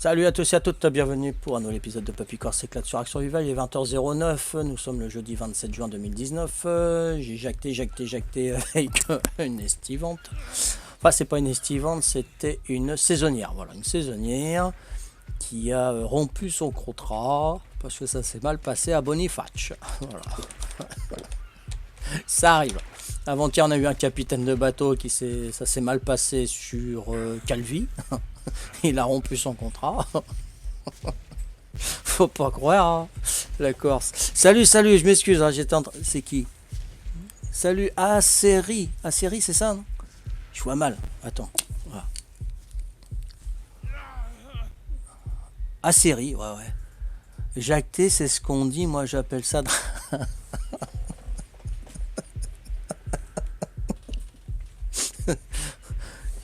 Salut à tous et à toutes, bienvenue pour un nouvel épisode de Papy Corse s'éclate sur Action Survival. Il est 20h09, nous sommes le jeudi 27 juin 2019. J'ai jacté avec une estivante. Enfin, c'est pas une estivante, c'était une saisonnière. Voilà, une saisonnière qui a rompu son contrat parce que ça s'est mal passé à Boniface. Voilà, ça arrive. Avant-hier, on a eu un capitaine de bateau ça s'est mal passé sur Calvi. Il a rompu son contrat. Faut pas croire, hein, la Corse. Salut, je m'excuse, hein, j'étais en train... C'est qui? Salut, Acéry. Acéry, c'est ça, non? Je vois mal. Attends. Voilà. Acéry, ouais. Jacté, c'est ce qu'on dit, moi j'appelle ça...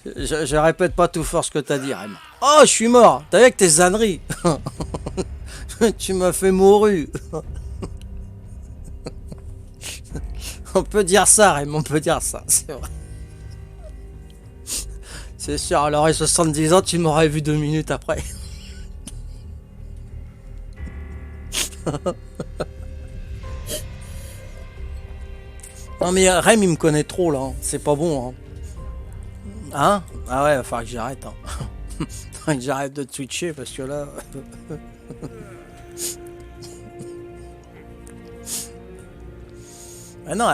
je répète pas tout fort ce que t'as dit, Raymond. Oh, je suis mort. T'as vu avec tes âneries. Tu m'as fait mourir. On peut dire ça, Raymond, on peut dire ça, c'est vrai. C'est sûr, alors à 70 ans, tu m'aurais vu 2 minutes après. Non mais Raym, il me connaît trop là, hein. C'est pas bon. Hein, ah ouais, il va falloir que j'arrête. Hein. Il va que j'arrête de twitcher parce que là... Ah non,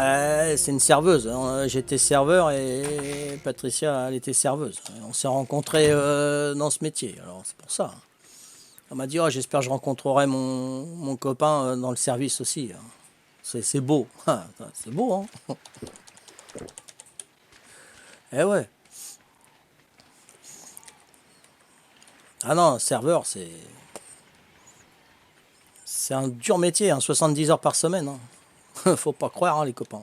c'est une serveuse. J'étais serveur et Patricia, elle était serveuse. On s'est rencontrés dans ce métier, alors c'est pour ça. Elle m'a dit, oh, j'espère que je rencontrerai mon copain dans le service aussi. C'est beau. Ah, c'est beau, hein. Eh ouais. Ah non, serveur, c'est un dur métier, hein, 70 heures par semaine. Hein. Faut pas croire, hein, les copains.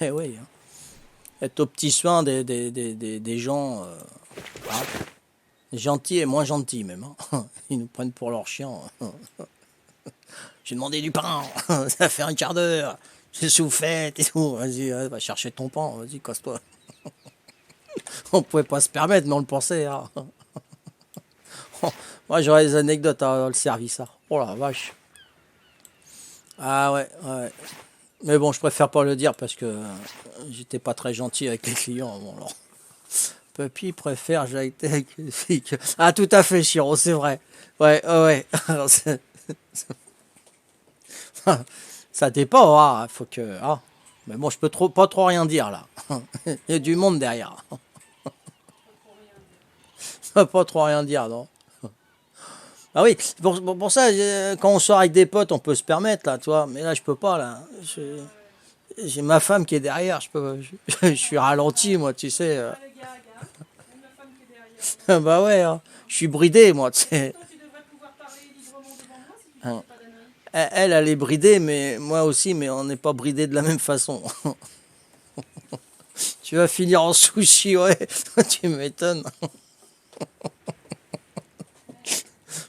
Eh oui. Hein. Être au petit soin des gens hein, gentils et moins gentils même. Hein. Ils nous prennent pour leurs chiens. J'ai demandé du pain. Ça fait un quart d'heure. J'ai souffert et tout. Vas-y, va chercher ton pain. Vas-y, casse-toi. On pouvait pas se permettre, mais on le pensait. Hein. Moi, j'aurais des anecdotes dans le service. Hein. Oh la vache. Ah ouais. Mais bon, je préfère pas le dire parce que j'étais pas très gentil avec les clients. Bon, alors. Papy préfère j'étais avec les filles. Ah, tout à fait, Chiro, c'est vrai. Ouais. Alors, ça dépend, hein. Faut que. Ah. Mais bon, je peux pas trop rien dire là. Il y a du monde derrière. Pas trop rien dire, non. Ah oui, pour ça, quand on sort avec des potes, on peut se permettre, là, tu vois. Mais là, je peux pas, là. J'ai ma femme qui est derrière, je suis ralenti, moi, tu sais. Bah ouais, hein. Je suis bridé, moi, tu sais. Hein. Elle est bridée, mais moi aussi, mais on n'est pas bridé de la même façon. Tu vas finir en sushi, ouais. Tu m'étonnes.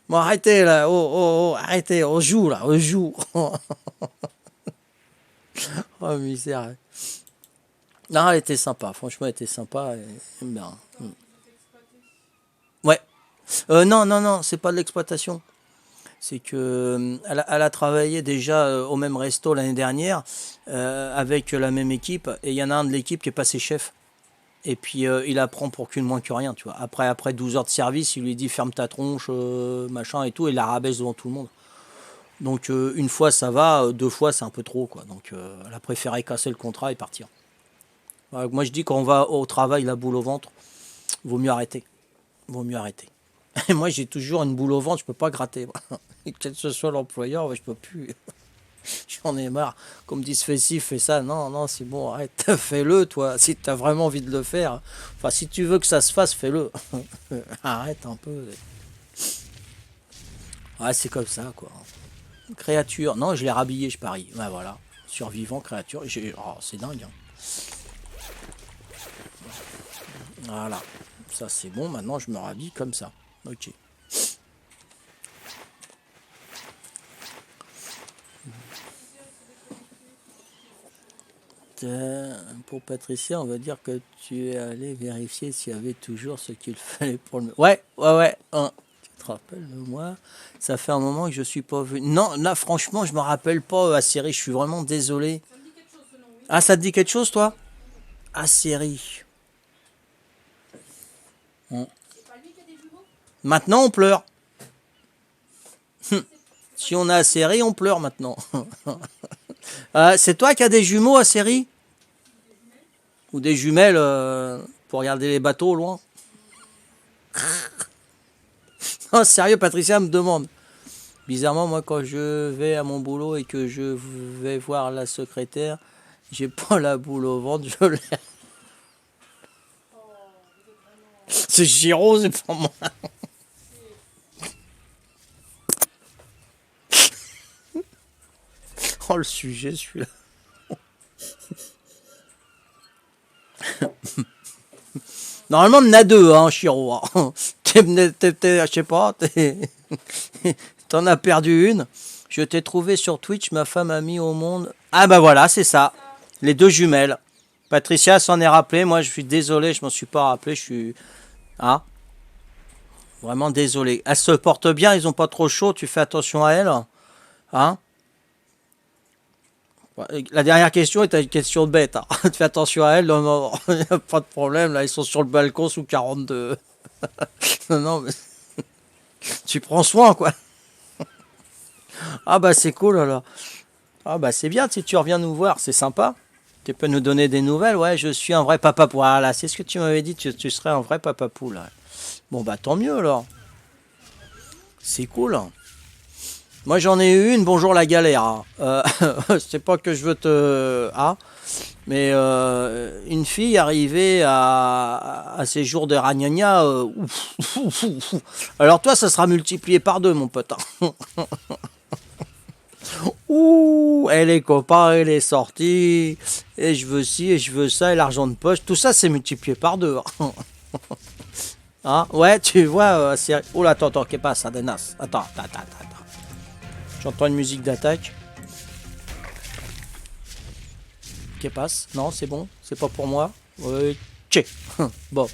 Bon, arrêtez, là. Oh, arrêtez. On joue, là. On joue. Oh, misère. Non, elle était sympa. Franchement, elle était sympa. Bien. Ouais. Non, c'est pas de l'exploitation. C'est que elle a travaillé déjà au même resto l'année dernière avec la même équipe. Et il y en a un de l'équipe qui est passé chef. Et puis il apprend pour qu'une moins que rien, tu vois. Après 12 heures de service, il lui dit ferme ta tronche, machin et tout. Et il la rabaisse devant tout le monde. Donc une fois ça va, deux fois c'est un peu trop, quoi. Donc elle a préféré casser le contrat et partir. Moi je dis quand on va au travail la boule au ventre, vaut mieux arrêter. Vaut mieux arrêter. Et moi j'ai toujours une boule au ventre, je peux pas gratter. Quel que ce soit l'employeur, je peux plus. J'en ai marre. Qu'on me dise fais ci, fais ça. Non, c'est bon, arrête. Fais-le, toi. Si tu as vraiment envie de le faire. Enfin, si tu veux que ça se fasse, fais-le. Arrête un peu. Ouais, c'est comme ça, quoi. Créature. Non, je l'ai rhabillé, je parie. Ouais, voilà. Survivant, créature. Oh, c'est dingue. Hein. Voilà. Ça, c'est bon. Maintenant, je me rhabille comme ça. Ok. Pour Patricia, on va dire que tu es allé vérifier s'il y avait toujours ce qu'il fallait pour le... Ouais. Hein. Rappelle-moi. Ça fait un moment que je suis pas venu. Non, là, franchement, je me rappelle pas à série. Je suis vraiment désolé. Ah, ça te dit quelque chose, toi? À série. Hum. Maintenant, on pleure. Si on a à série, on pleure maintenant. C'est toi qui as des jumeaux à série? Ou des jumelles pour regarder les bateaux au loin? Oh, sérieux, Patricia me demande. Bizarrement, moi, quand je vais à mon boulot et que je vais voir la secrétaire, j'ai pas la boule au ventre, je l'ai. C'est Giro, c'est pas moi. Oh, le sujet, celui-là. Normalement, on en a deux, hein, Chiro. Hein. Je sais pas, t'en as perdu une. Je t'ai trouvé sur Twitch, ma femme a mis au monde. Ah bah voilà, c'est ça. Les deux jumelles. Patricia s'en est rappelé. Moi, je suis désolé, je m'en suis pas rappelé. Je suis. Ah, vraiment désolé. Elles se portent bien, ils ont pas trop chaud. Tu fais attention à elles. Hein? La dernière question est une question bête. Hein. Tu fais attention à elles. Non, non, pas de problème. Là, ils sont sur le balcon sous 42. Non, non, mais tu prends soin, quoi. Ah bah c'est cool alors. Ah bah c'est bien si tu reviens nous voir, c'est sympa. Tu peux nous donner des nouvelles. Ouais, je suis un vrai papa poule. Voilà, c'est ce que tu m'avais dit, tu serais un vrai papa poule. Bon bah tant mieux alors. C'est cool. Moi j'en ai eu une, bonjour la galère. Hein. C'est pas que je veux te... Ah, mais une fille arrivée à ses jours de ragnagna. Alors toi ça sera multiplié par deux mon pote. Hein. Ouh, et les copains, elle est sortie, et je veux ci, et je veux ça, et l'argent de poche, tout ça c'est multiplié par deux. Hein, ouais, tu vois, c'est... Oh là, attends, qu'est-ce passe, ça dénasse. Attends. J'entends une musique d'attaque. Qu'est passe? Non, c'est bon, c'est pas pour moi. Tché. Bon,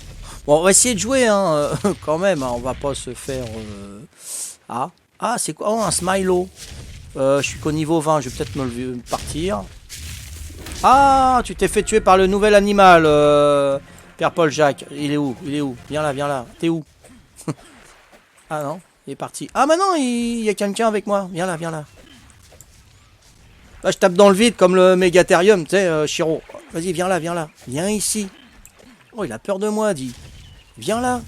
on va essayer de jouer, hein, quand même, hein, on va pas se faire... Ah, c'est quoi? Oh, un smilo. Je suis qu'au niveau 20, je vais peut-être me partir. Ah, tu t'es fait tuer par le nouvel animal, Pierre-Paul Jacques. Il est où? Viens là. T'es où? Ah non, il est parti. Ah, mais non, il y a quelqu'un avec moi. Viens là. Là, je tape dans le vide comme le mégatherium, tu sais, Chiro. Vas-y, viens là. Viens ici. Oh, il a peur de moi, dit. Viens là.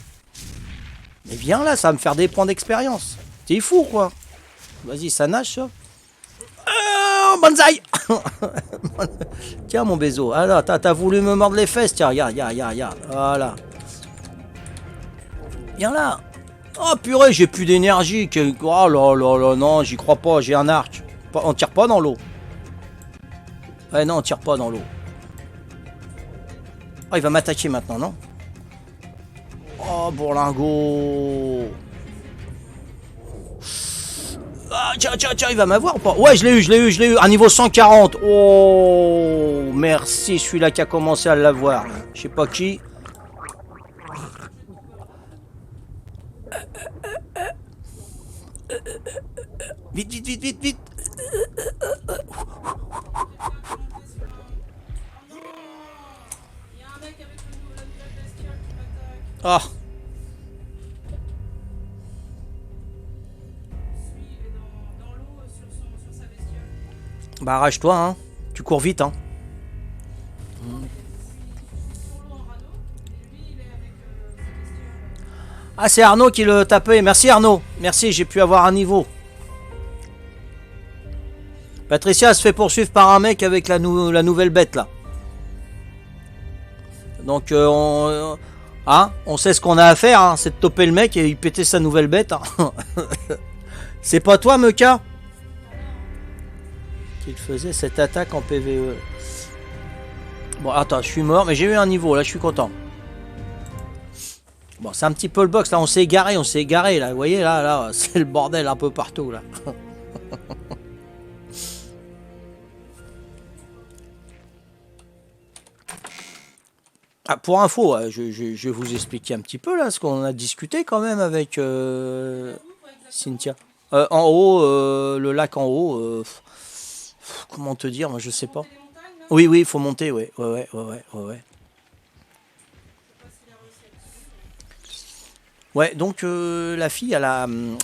Mais viens là, ça va me faire des points d'expérience. T'es fou, quoi. Vas-y, ça nage, ça. Banzai. Tiens, mon bézo. Alors, t'as voulu me mordre les fesses. Tiens, regarde. Voilà. Viens là. Oh, purée, j'ai plus d'énergie. Oh là, non, j'y crois pas. J'ai un arc. On tire pas dans l'eau. Ouais, non, on tire pas dans l'eau. Oh, il va m'attaquer maintenant, non? Oh, bourlingot. Ah, tiens, il va m'avoir ou pas? Ouais, je l'ai eu, à niveau 140. Oh, merci, celui-là qui a commencé à l'avoir. Je sais pas qui. Vite. Ah. Bah arrache-toi, hein. Tu cours vite, hein. Ah, c'est Arnaud qui le tapait. Merci Arnaud. Merci, j'ai pu avoir un niveau. Patricia se fait poursuivre par un mec avec la nouvelle bête, là. Donc, on sait ce qu'on a à faire, hein, c'est de toper le mec et il péter sa nouvelle bête. Hein. C'est pas toi, Meka, qu'il faisait cette attaque en PVE. Bon, attends, je suis mort, mais j'ai eu un niveau, là, je suis content. Bon, c'est un petit peu le box, là, on s'est égaré, là, vous voyez, là, c'est le bordel un peu partout, là. Ah, pour info, je vais vous expliquer un petit peu là ce qu'on a discuté quand même avec Cynthia. En haut, le lac en haut, comment te dire, moi je sais pas. Oui, oui, il faut monter, ouais, ouais, ouais, ouais, ouais, ouais. Ouais, ouais, donc la fille,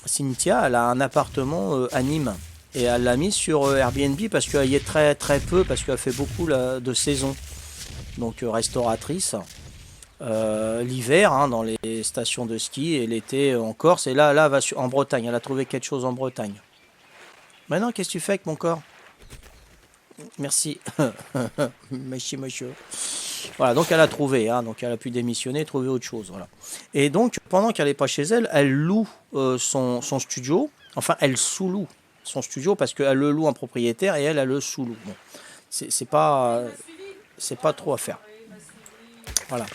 Cynthia, elle a un appartement à Nîmes. Et elle l'a mis sur Airbnb parce qu'elle y est très très peu, parce qu'elle fait beaucoup de saison. Donc restauratrice. L'hiver dans les stations de ski et l'été en Corse. Et là, elle va en Bretagne. Elle a trouvé quelque chose en Bretagne. Maintenant, qu'est-ce que tu fais avec mon corps? Merci. Merci, monsieur. Voilà, donc elle a trouvé. Donc elle a pu démissionner, trouver autre chose. Voilà. Et donc, pendant qu'elle n'est pas chez elle, elle loue son studio. Enfin, elle sous-loue son studio parce qu'elle le loue en propriétaire et elle le sous-loue. Bon, c'est pas, c'est pas trop à faire. Voilà.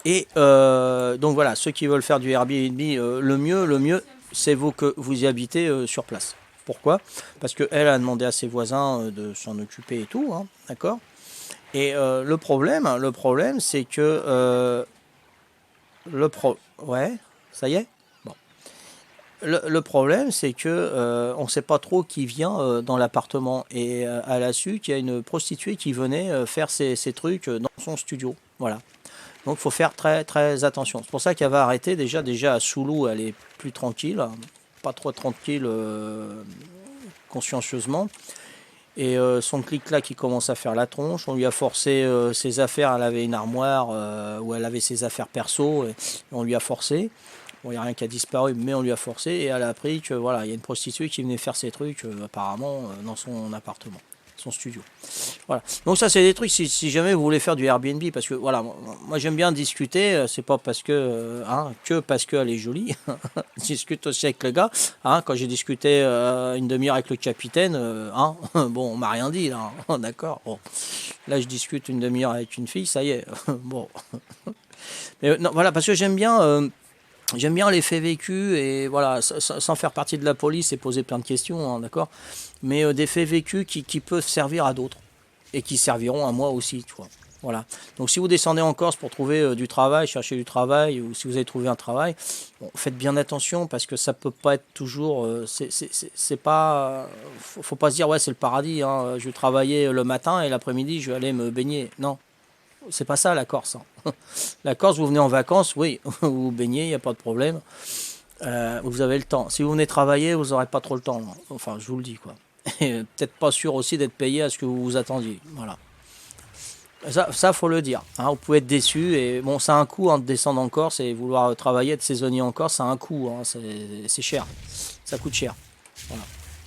Et donc voilà, ceux qui veulent faire du Airbnb, le mieux, c'est vous que vous y habitez sur place. Pourquoi? Parce qu'elle a demandé à ses voisins de s'en occuper et tout, d'accord? Et le problème, c'est que ouais, ça y est. Bon. Le problème, c'est que on ne sait pas trop qui vient dans l'appartement. Et elle a su qu'il y a une prostituée qui venait faire ses trucs dans son studio. Voilà. Donc il faut faire très très attention. C'est pour ça qu'elle va arrêter déjà à Soulou, elle est plus tranquille, pas trop tranquille consciencieusement. Et son clic-clac qui commence à faire la tronche, on lui a forcé ses affaires, elle avait une armoire où elle avait ses affaires perso, et on lui a forcé. Bon, il n'y a rien qui a disparu, mais on lui a forcé et elle a appris que voilà, il y a une prostituée qui venait faire ses trucs apparemment dans son appartement, son studio. Voilà. Donc ça c'est des trucs si jamais vous voulez faire du Airbnb parce que voilà moi j'aime bien discuter c'est pas parce que que parce qu'elle est jolie. Je discute aussi avec le gars quand j'ai discuté une demi-heure avec le capitaine bon on m'a rien dit là d'accord bon là je discute une demi-heure avec une fille ça y est bon mais non voilà parce que j'aime bien les faits vécus et voilà, sans faire partie de la police et poser plein de questions, d'accord? Mais des faits vécus qui peuvent servir à d'autres et qui serviront à moi aussi, tu vois. Voilà. Donc si vous descendez en Corse pour trouver du travail, chercher du travail, ou si vous avez trouvé un travail, bon, faites bien attention parce que ça peut pas être toujours. C'est pas. Faut pas se dire ouais c'est le paradis. Je vais travailler le matin et l'après-midi je vais aller me baigner. Non, c'est pas ça la Corse. La Corse, vous venez en vacances, oui, vous vous baignez, il n'y a pas de problème. Vous avez le temps. Si vous venez travailler, vous n'aurez pas trop le temps. Non. Enfin, je vous le dis, quoi. Et peut-être pas sûr aussi d'être payé à ce que vous vous attendiez. Voilà. Ça faut le dire. Vous pouvez être déçu. Et bon, ça a un coût de descendre en Corse et vouloir travailler, être saisonnier en Corse, ça a un coût. C'est cher. Ça coûte cher. Voilà.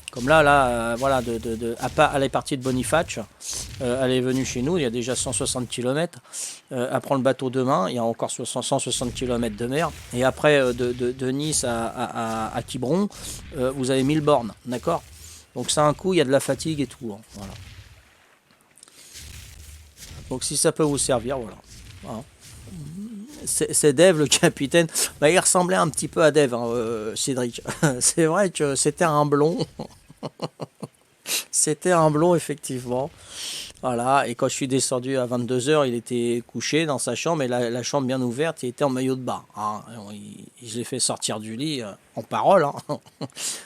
Comme là, voilà, elle est partie de Boniface, elle est venue chez nous, il y a déjà 160 km. Elle prend le bateau demain, il y a encore 160 km de mer. Et après, de Nice à Quiberon, vous avez 1000 bornes, d'accord? Donc c'est un coup, il y a de la fatigue et tout. Voilà. Donc si ça peut vous servir, voilà. Voilà. C'est Dave, le capitaine. Bah, il ressemblait un petit peu à Dave, Cédric. C'est vrai que c'était un blond. C'était un blond, effectivement. Voilà, et quand je suis descendu à 22 h, il était couché dans sa chambre, et la chambre bien ouverte, il était en maillot de bain. Je l'ai fait sortir du lit en parole,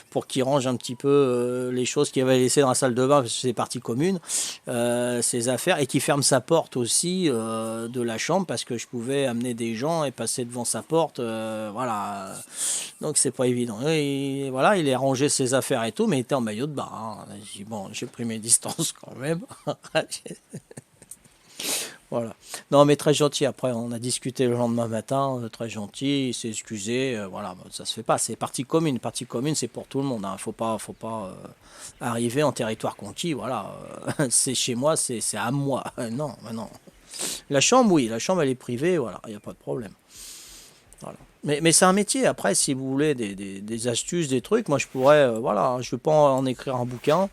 pour qu'il range un petit peu les choses qu'il avait laissées dans la salle de bain, parce que c'est partie commune, ses affaires, et qu'il ferme sa porte aussi de la chambre, parce que je pouvais amener des gens et passer devant sa porte, voilà. Donc c'est pas évident. Et voilà, il est rangé ses affaires et tout, mais il était en maillot de bain. J'ai dit, bon, j'ai pris mes distances quand même. Voilà. Non, mais très gentil. Après, on a discuté le lendemain matin, très gentil. Il s'est excusé. Voilà, ça se fait pas. C'est partie commune. Partie commune, c'est pour tout le monde. Faut pas arriver en territoire conquis. Voilà, c'est chez moi, c'est à moi. Non, non. La chambre, oui, la chambre, elle est privée. Voilà, il n'y a pas de problème. Voilà. Mais c'est un métier. Après, si vous voulez des astuces, des trucs, moi je pourrais, voilà, je ne veux pas en écrire un bouquin,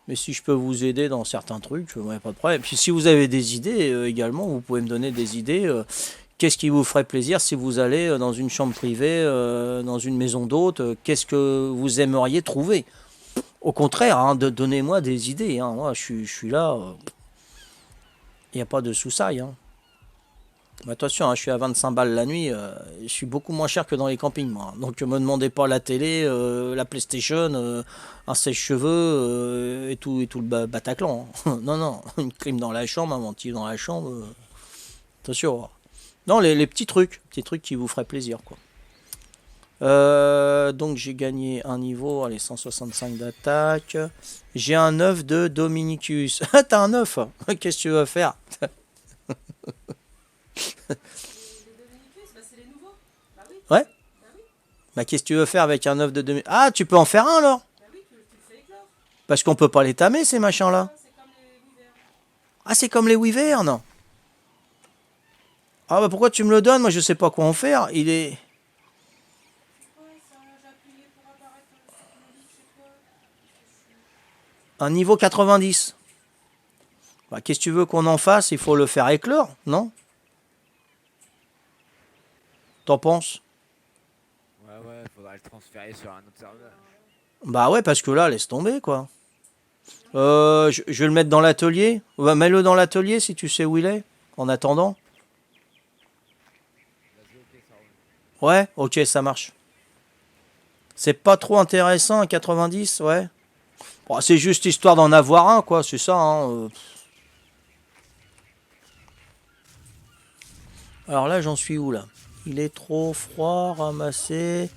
mais si je peux vous aider dans certains trucs, il n'y a pas de problème. Puis si vous avez des idées également, vous pouvez me donner des idées. Qu'est-ce qui vous ferait plaisir si vous allez dans une chambre privée, dans une maison d'hôte, qu'est-ce que vous aimeriez trouver? Au contraire, donnez-moi des idées. Moi, je suis là, il n'y a pas de soussaille. Bah, attention, hein, je suis à 25 balles la nuit. Je suis beaucoup moins cher que dans les campings, moi. Donc, me demandez pas la télé, la PlayStation, un sèche-cheveux et tout le Bataclan, hein. Non, non, une clim dans la chambre, un ventilo dans la chambre. Attention. Non, les petits trucs qui vous feraient plaisir, quoi. Donc j'ai gagné un niveau, allez, 165 d'attaque. J'ai un œuf de Dominicus. Ah, t'as un œuf? Qu'est-ce que tu veux faire? Les Dominicus, bah c'est les nouveaux. Bah oui, Ouais? bah oui, Bah qu'est-ce que tu veux faire avec un œuf de Dominicus? Ah, tu peux en faire un alors? bah oui, tu le fais éclore. Parce qu'on peut pas les tamer ces machins-là. Ah, c'est comme les Weavers. Ah, c'est comme les wyverns. Ah bah pourquoi tu me le donnes? Moi je sais pas quoi en faire. Il est C'est quoi ça? J'ai appuyé pour apparaître sur ton livre chez toi. un niveau 90. Bah qu'est-ce que tu veux qu'on en fasse? Il faut le faire éclore, non? T'en penses? Ouais, ouais, faudra le transférer sur un autre serveur. Bah ouais, parce que là, laisse tomber quoi. Je vais le mettre dans l'atelier. Ouais, mets-le dans l'atelier si tu sais où il est. En attendant. Vas-y, ok, ça roule. Ouais, ok, ça marche. C'est pas trop intéressant, un 90, ouais. Bon, c'est juste histoire d'en avoir un, quoi, c'est ça, hein. Alors là, j'en suis où, là? Il est trop froid, ramassé.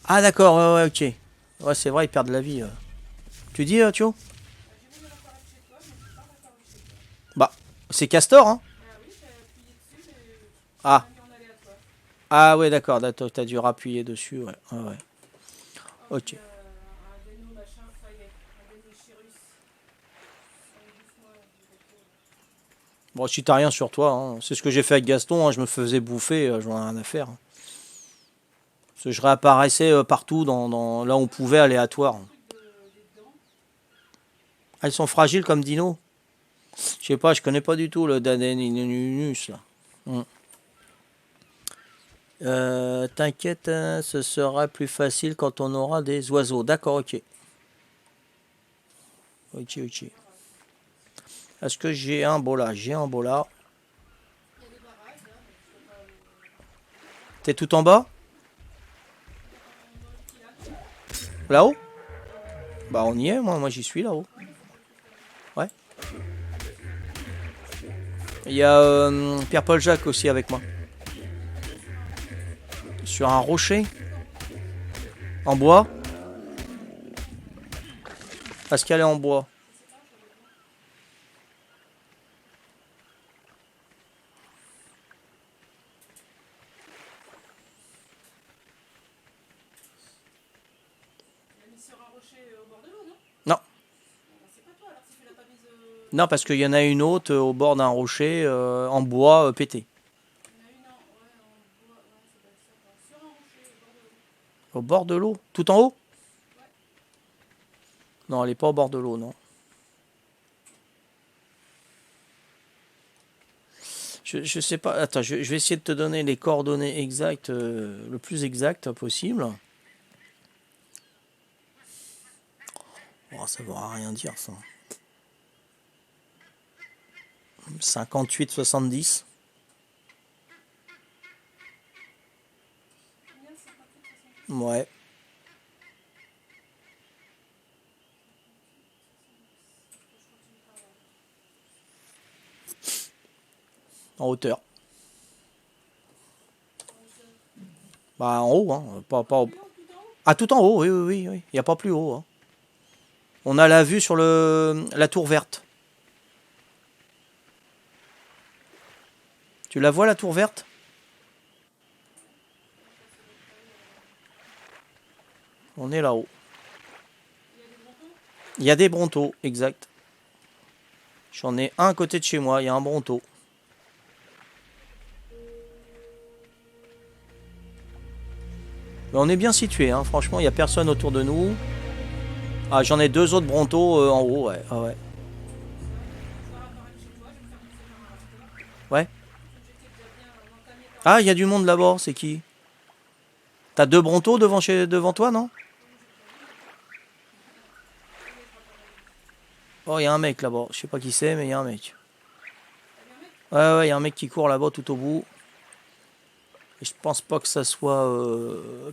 Ah, d'accord, ouais, ouais, ok. Ouais, c'est vrai, ils perdent la vie. Tu dis, Thio? Bah, j'ai voulu apparaître chez toi, mais je peux pas apparaître chez toi. Bah, c'est Castor, hein? Ah oui, j'ai appuyé dessus, mais ça Ah, m'a mis en aléatoire. ah ouais, d'accord, t'as dû appuyer dessus, ouais. Ouais, ouais. Oh, Ok. j'ai un déno machin, ça y est, un déno chirus. Allez, bouffe-moi du repos. Bon, si t'as rien sur toi, hein. C'est ce que j'ai fait avec Gaston, hein. Je me faisais bouffer, j'en ai rien à faire, hein. Parce que je réapparaissais partout, là où on pouvait, aléatoire. Des dents. Ah, ils sont fragiles comme dinos. Je sais pas, je connais pas du tout le Dadenus là. Hmm. T'inquiète, hein, ce sera plus facile quand on aura des oiseaux. D'accord, ok. Ok, ok. Est-ce que j'ai un bola? J'ai un bola. Il y a des barrages là, mais je sais pas où. T'es tout en bas? Dans le petit lac. Là-haut? Ouais, ouais. Bah on y est, moi j'y suis là-haut. Ouais, mais faut qu'on le trouve quand même. Ouais. Il y a Pierre-Paul Jacques aussi avec moi. On est sur un rocher. Sur un rocher? En bois? Est-ce qu'elle est en bois? Je sais pas, faudrait voir. Tu l'as mis sur un rocher au bord de l'eau, non? Non. Bon, bah, c'est pas toi alors si tu l'as pas mise. Non, parce qu'il y en a une autre au bord d'un rocher en bois pété. Il y en a une en. Ouais, en bois. Ouais, ça doit être ça quoi. Sur un rocher au bord de l'eau. Au bord de l'eau? Tout en haut? Ouais. Non, elle est pas au bord de l'eau, non. Je sais pas. Attends, je vais essayer de te donner les coordonnées exactes, le plus exact possible. Oh, ça ne va rien dire, ça. 58-70. Combien? 58, 70? Ouais, 70. Je continue par là. en hauteur. En hauteur. Bah, en haut, hein. Pas au... Plus haut, tout en haut? Ah, tout en haut, oui, oui, oui, oui. Il n'y a pas plus haut, hein. On a la vue sur la tour verte. Tu la vois, la tour verte? D'accord, ça doit être pas On est là-haut. Il y a des brontons? Il y a des brontos, exact. J'en ai un à côté de chez moi, il y a un bronto. Mais on est bien situé, hein. Franchement, il n'y a personne autour de nous. Ah, j'en ai deux autres brontos en haut, ouais. Ah, ouais. Ça va, je vais réapparaître chez toi, je vais me faire bouffer par un raptor. Ouais. Comme j'étais déjà bien entamé par Ah, un il y a du raptor. monde là-bas, c'est qui? T'as deux brontos devant toi, non? Oui, j'ai déjà vu, mais. Ça y est, je réapparais. Oh, il y a un mec là-bas. Je sais pas qui c'est, mais il y a un mec. T'as vu un mec? Ouais, ouais, il y a un mec qui court là-bas tout au bout. Et je pense pas que ça soit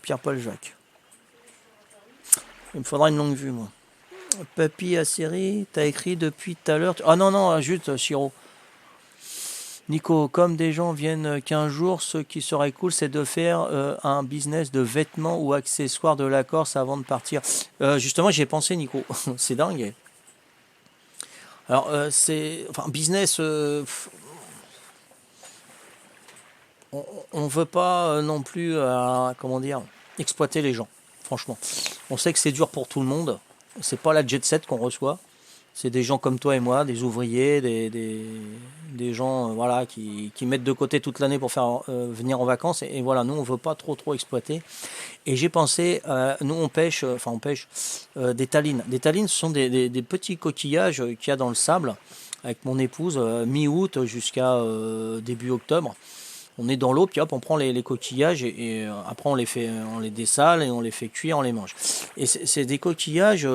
Pierre-Paul Jacques. Il me faudra une longue vue, moi. Papy à série, t'as écrit depuis tout à l'heure. Ah non, non, juste, Chiro. Nico, comme des gens viennent qu'un jour, ce qui serait cool, c'est de faire un business de vêtements ou accessoires de la Corse avant de partir. Justement, j'y ai pensé, Nico. C'est dingue. Alors, c'est. Enfin, business. On veut pas non plus, comment dire, exploiter les gens. Franchement. On sait que c'est dur pour tout le monde. C'est pas la jet set qu'on reçoit. C'est des gens comme toi et moi, des ouvriers, des gens voilà, qui mettent de côté toute l'année pour faire venir en vacances. Et voilà, nous, on ne veut pas trop exploiter. Et j'ai pensé, nous, on pêche des talines. Des talines, ce sont des petits coquillages qu'il y a dans le sable avec mon épouse, mi-août jusqu'à début octobre. On est dans l'eau, puis hop, on prend les coquillages et après on les dessale et on les fait cuire, on les mange. Et c'est des coquillages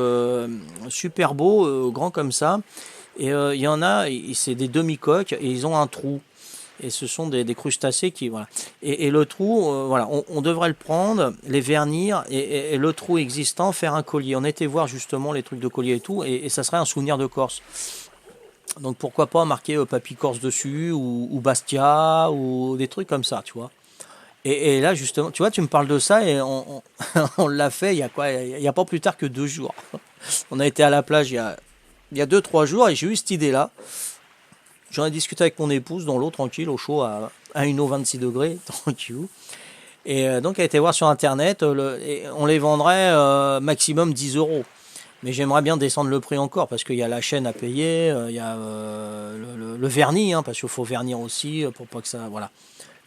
super beaux, grands comme ça. Et il y en a, c'est des demi-coques et ils ont un trou. Et ce sont des crustacés qui voilà. Et le trou, voilà, on devrait le prendre, les vernir et le trou existant faire un collier. On était voir justement les trucs de collier et tout, et ça serait un souvenir de Corse. Donc pourquoi pas marquer Papy Corse dessus ou Bastia ou des trucs comme ça, tu vois. Et là justement, tu vois, tu me parles de ça et on l'a fait il y a quoi? Il y a pas plus tard que 2 jours. On a été à la plage il y a 2-3 jours et j'ai eu cette idée-là. J'en ai discuté avec mon épouse dans l'eau, tranquille, au chaud, à une eau 26 degrés, tranquille. Et donc elle a été voir sur internet, et on les vendrait maximum 10 euros. Mais j'aimerais bien descendre le prix encore parce qu'il y a la chaîne à payer, il y a le vernis, hein, parce qu'il faut vernir aussi pour pas que ça. Voilà.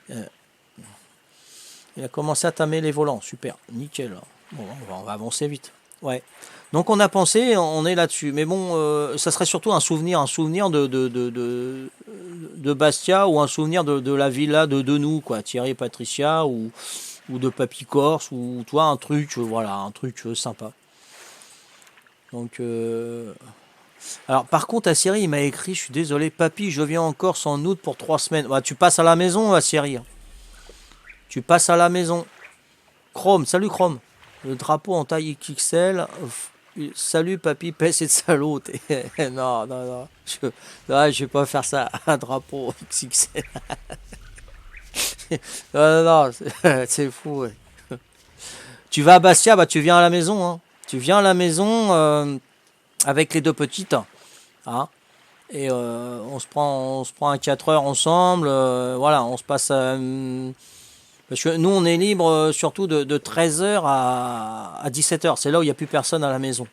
Il a commencé à tamer les volants, super, nickel. Bon, on va avancer vite. Ouais. Donc on a pensé, on est là-dessus. Mais bon, ça serait surtout un souvenir de Bastia ou un souvenir de la villa de nous, quoi, Thierry et Patricia ou de Papy Corse ou toi un truc, voilà, un truc sympa. Donc, alors par contre, Assiri, il m'a écrit, je suis désolé, papy, je viens en Corse en août pour 3 semaines. Bah, tu passes à la maison, Assiri. Tu passes à la maison. Chrome, salut Chrome. Le drapeau en taille XXL. Salut papy, pèse de salaud. Non, non, non. Je vais pas faire ça. Un drapeau XXL. Non, non, non, c'est fou. Ouais. Tu vas à Bastia, bah tu viens à la maison, hein. Tu viens à la maison avec les 2 petites, hein, et on se prend un 4 heures ensemble, voilà, on se passe parce que nous on est libre surtout de 13h à 17h, c'est là où il n'y a plus personne à la maison.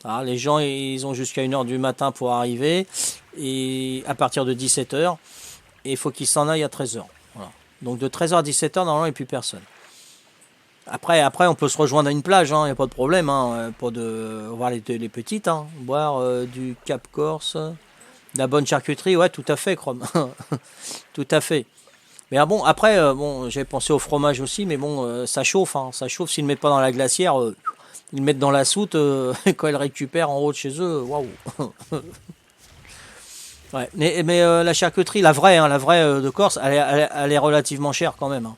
Hein, les gens ils ont jusqu'à 1h du matin pour arriver, et à partir de 17h, et il faut qu'ils s'en aillent à 13h. Voilà. Donc de 13h à 17h, normalement il n'y a plus personne. Après, on peut se rejoindre à une plage, il n'y a pas de problème, pour voir les petites, boire du Cap Corse, de la bonne charcuterie, ouais, tout à fait, Chrome. Tout à fait. Mais bon, après, j'ai pensé au fromage aussi, mais bon, ça chauffe, ça chauffe. S'ils ne le mettent pas dans la glacière, ils le mettent dans la soute, quand ils le récupèrent en haut de chez eux, waouh. Ouais, mais la charcuterie, la vraie de Corse, elle est relativement chère quand même.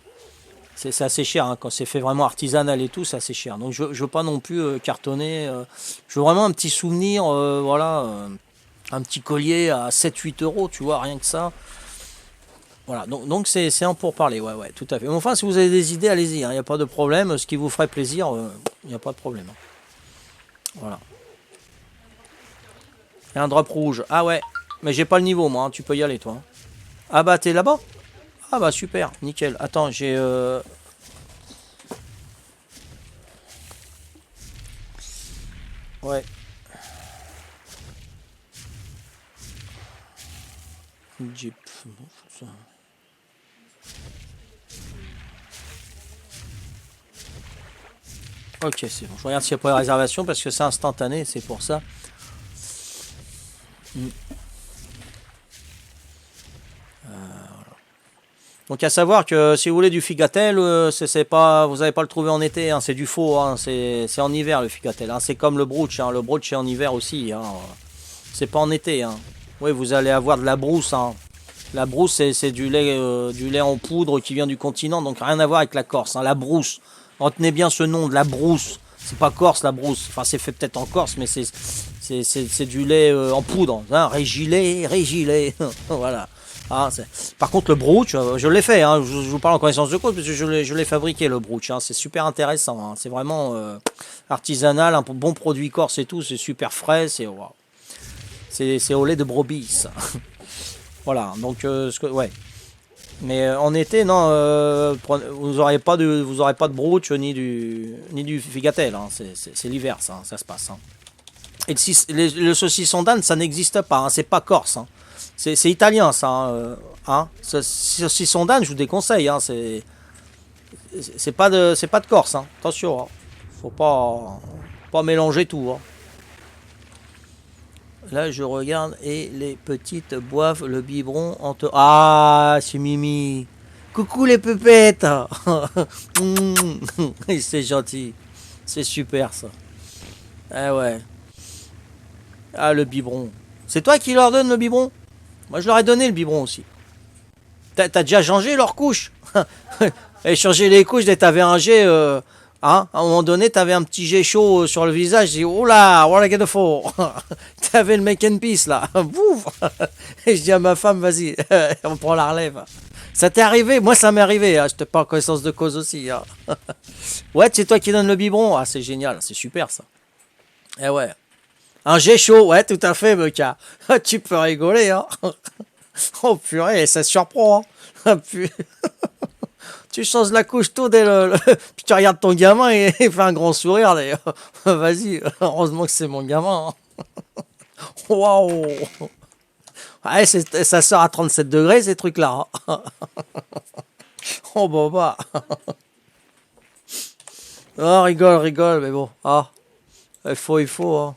C'est assez cher, hein, quand c'est fait vraiment artisanal et tout, c'est assez cher. Donc je veux pas non plus cartonner. Je veux vraiment un petit souvenir, voilà, un petit collier à 7-8 euros, tu vois, rien que ça. Voilà, donc c'est un pourparler, ouais, tout à fait. Mais enfin, si vous avez des idées, allez-y, il n'y a pas de problème. Ce qui vous ferait plaisir, il n'y a pas de problème. Voilà. Et un drop rouge. Ah ouais, mais j'ai pas le niveau, moi, tu peux y aller, toi. Ah bah, t'es là-bas? Ah bah super, nickel. Attends, j'ai... Ouais. Jeep. Ok, c'est bon. Je regarde s'il n'y a pas de réservation parce que c'est instantané, c'est pour ça. Donc à savoir que si vous voulez du figatel, c'est pas, vous n'allez pas le trouver en été, c'est du faux, c'est en hiver le figatel. C'est comme le brooch, le brooch c'est en hiver aussi, c'est pas en été. Oui, vous allez avoir de la brousse, La brousse, c'est du lait en poudre qui vient du continent, donc rien à voir avec la Corse. Hein. La brousse, retenez bien ce nom de la brousse. C'est pas Corse la brousse, enfin c'est fait peut-être en Corse, mais c'est du lait en poudre. Hein. Régilé, voilà. Ah, par contre le brooch, je l'ai fait, hein. Je vous parle en connaissance de cause, parce que je l'ai fabriqué le brooch. Hein. C'est super intéressant, hein. C'est vraiment artisanal, un bon produit corse et tout, c'est super frais, c'est wow. C'est au lait de brebis. Voilà, donc ouais. Mais en été, non, vous aurez pas de brooch ni du figatel. Hein. C'est l'hiver, ça se passe. Hein. Et le saucisson d'âne, ça n'existe pas. Hein. C'est pas corse. Hein. C'est italien, ça. Hein. Saucisson d'âne, je vous déconseille. Hein. C'est pas de Corse. Hein. Attention. Hein. Faut pas mélanger tout. Hein. Là, je regarde et les petites boivent le biberon en te... Ah, c'est Mimi. Coucou les pépettes. C'est gentil. C'est super, ça. Ah ouais. Ah, le biberon. C'est toi qui leur donne le biberon? Moi, je leur ai donné le biberon aussi. T'as déjà changé leur couche? Et changer les couches dès que t'avais un jet... Hein, à un moment donné, t'avais un petit jet chaud sur le visage. J'ai dit, oh là, what I for. T'avais le make and peace là. Bouf. Et je dis à ma femme, vas-y, on prend la relève. Ça t'est arrivé? Moi, ça m'est arrivé. Hein. Je te parle en connaissance de cause aussi. Hein. Ouais, c'est toi qui donne le biberon. Ah, c'est génial, c'est super ça. Eh ouais. Un jet chaud, ouais, tout à fait, Meca. Tu peux rigoler, hein. Oh purée, ça surprend. Hein. Tu changes la couche tôt dès puis tu regardes ton gamin et il fait un grand sourire d'ailleurs. Vas-y, heureusement que c'est mon gamin. Waouh. Ouais, ça sort à 37 degrés ces trucs-là. Oh bah. Oh, rigole, mais bon. Ah, il faut. Hein.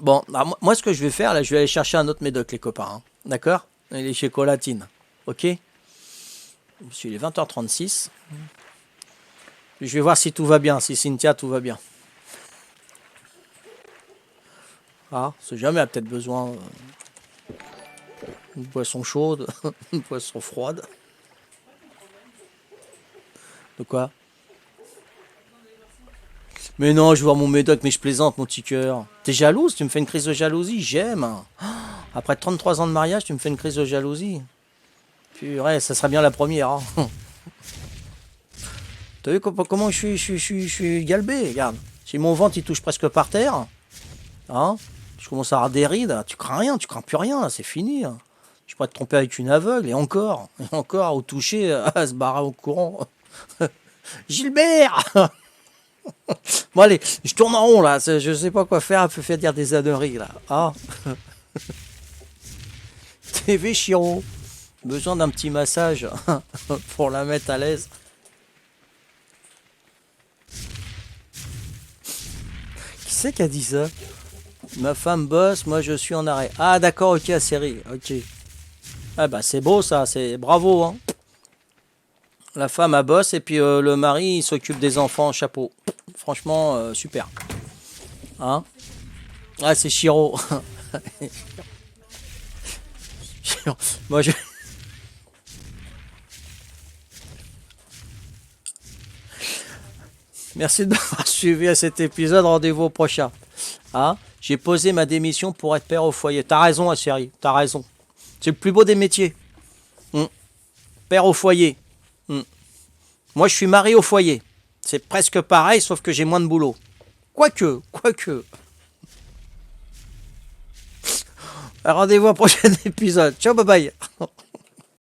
Bon, bah, moi ce que je vais faire là, je vais aller chercher un autre médoc les copains. Hein. D'accord? Il est chez Colatine. Ok. Il est 20h36. Je vais voir si tout va bien, si Cynthia tout va bien. Ah, c'est jamais, a peut-être besoin d'une boisson chaude, une boisson froide. De quoi? Mais non, je vais voir mon médoc, mais je plaisante, mon petit cœur. T'es jalouse? Tu me fais une crise de jalousie? J'aime. Après 33 ans de mariage, tu me fais une crise de jalousie. Purée, ça serait bien la première. Hein. T'as vu comment je suis galbé? Regarde. Si mon ventre il touche presque par terre, hein, je commence à avoir des rides. Tu crains rien, tu crains plus rien, c'est fini. Hein. Je pourrais te tromper avec une aveugle et encore au toucher, à se barrer au courant. Gilbert. Bon allez, je tourne en rond là, je sais pas quoi faire, elle peut faire dire des âneries là. Ah. TV Chiro. Besoin d'un petit massage pour la mettre à l'aise. Qui c'est qui a dit ça? Ma femme bosse, moi je suis en arrêt. Ah d'accord, ok, la série, ok. Ah bah c'est beau ça, c'est bravo. Hein. La femme a bosse et puis le mari il s'occupe des enfants, chapeau. Franchement, super. Hein? Ah c'est Chiro. Moi je... Merci de m'avoir suivi à cet épisode. Rendez-vous au prochain. Hein? J'ai posé ma démission pour être père au foyer. T'as raison, chérie. T'as raison. C'est le plus beau des métiers. Père au foyer. Moi, je suis mari au foyer. C'est presque pareil, sauf que j'ai moins de boulot. Quoique. Rendez-vous au prochain épisode. Ciao, bye bye.